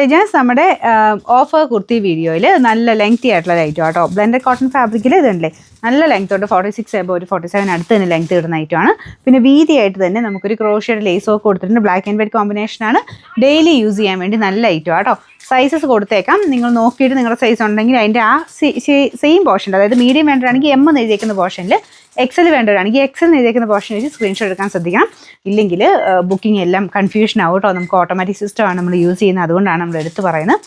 Legends നമ്മുടെ offer kurti വീഡിയോയിൽ നല്ല ലെങ്തി ആയിട്ടുള്ള ഐറ്റം കേട്ടോ. ബ്ലെൻഡഡ് കോട്ടൺ ഫാബ്രിക്കിൽ ഇതുണ്ടല്ലേ നല്ല ലെങ്ത് ഉണ്ട്. 46 എബോ ഒരു 47 അടുത്ത് തന്നെ ലെങ്ത് ഇടുന്ന ഐറ്റമാണ്. പിന്നെ വീതിയായിട്ട് തന്നെ നമുക്കൊരു ക്രോഷ്യയുടെ ലേസ് ഒക്കെ കൊടുത്തിട്ടുണ്ട്. ബ്ലാക്ക് ആൻഡ് വൈറ്റ് കോമ്പിനേഷനാണ്. ഡെയിലി യൂസ് ചെയ്യാൻ വേണ്ടി നല്ല ഐറ്റം കേട്ടോ. സൈസസ് കൊടുത്തേക്കാം. നിങ്ങൾ നോക്കിയിട്ട് നിങ്ങളുടെ സൈസ് ഉണ്ടെങ്കിൽ അതിൻ്റെ ആ സെയിം പോർഷൻ, അതായത് മീഡിയം വേണ്ടവരാണെങ്കിൽ എം എന്ന് എഴുതിയേക്കുന്ന പോർഷനിൽ, എക്സൽ വേണ്ടവരാണെങ്കിൽ എക്സൽ എന്ന് എഴുതിയേക്കുന്ന പോർഷൻ വെച്ച് സ്ക്രീൻഷോട്ട് എടുക്കാൻ ശ്രദ്ധിക്കണം. ഇല്ലെങ്കിൽ ബുക്കിംഗ് എല്ലാം കൺഫ്യൂഷൻ ആവും കേട്ടോ. നമുക്ക് ഓട്ടോമാറ്റിക് സിസ്റ്റമാണ് നമ്മൾ യൂസ് ചെയ്യുന്നത്, അതുകൊണ്ടാണ് നമ്മൾ എടുത്ത് പറയുന്നത്.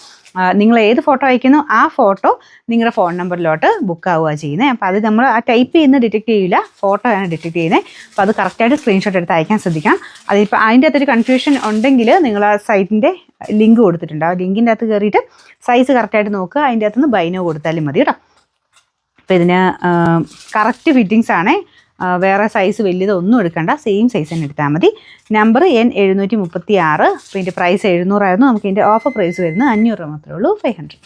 നിങ്ങൾ ഏത് ഫോട്ടോ അയക്കുന്നു ആ ഫോട്ടോ നിങ്ങളുടെ ഫോൺ നമ്പറിലോട്ട് ബുക്ക് ആവുക ചെയ്യുന്നത്. അപ്പോൾ അത് നമ്മൾ ആ ടൈപ്പ് ചെയ്യുന്ന ഡിറ്റക്ട് ചെയ്യില്ല, ഫോട്ടോ ആണ് ഡിറ്റക്ട് ചെയ്യുന്നത്. അപ്പോൾ അത് കറക്റ്റായിട്ട് സ്ക്രീൻഷോട്ട് എടുത്ത് അയക്കാൻ ശ്രദ്ധിക്കാം. അതിപ്പോൾ അതിൻ്റെ അകത്തൊരു കൺഫ്യൂഷൻ ഉണ്ടെങ്കിൽ നിങ്ങൾ ആ സൈറ്റിൻ്റെ ലിങ്ക് കൊടുത്തിട്ടുണ്ട്, ആ ലിങ്കിൻ്റെ അകത്ത് കയറിയിട്ട് സൈസ് കറക്റ്റായിട്ട് നോക്കുക, അതിൻ്റെ അകത്തുനിന്ന് ബൈനോ കൊടുത്താലും മതി കേട്ടോ. അപ്പോൾ ഇതിന് കറക്റ്റ് ഫിറ്റിങ്സ് ആണേ. വേറെ സൈസ് വലിയതൊന്നും എടുക്കണ്ട, സെയിം സൈസ് തന്നെ എടുത്താൽ മതി. Number N736. അപ്പോൾ ഇതിൻ്റെ പ്രൈസ് 700 ആയിരുന്നു. നമുക്ക് ഇതിൻ്റെ ഓഫർ പ്രൈസ് വരുന്നത് 500 മാത്രമേ ഉള്ളൂ, 500.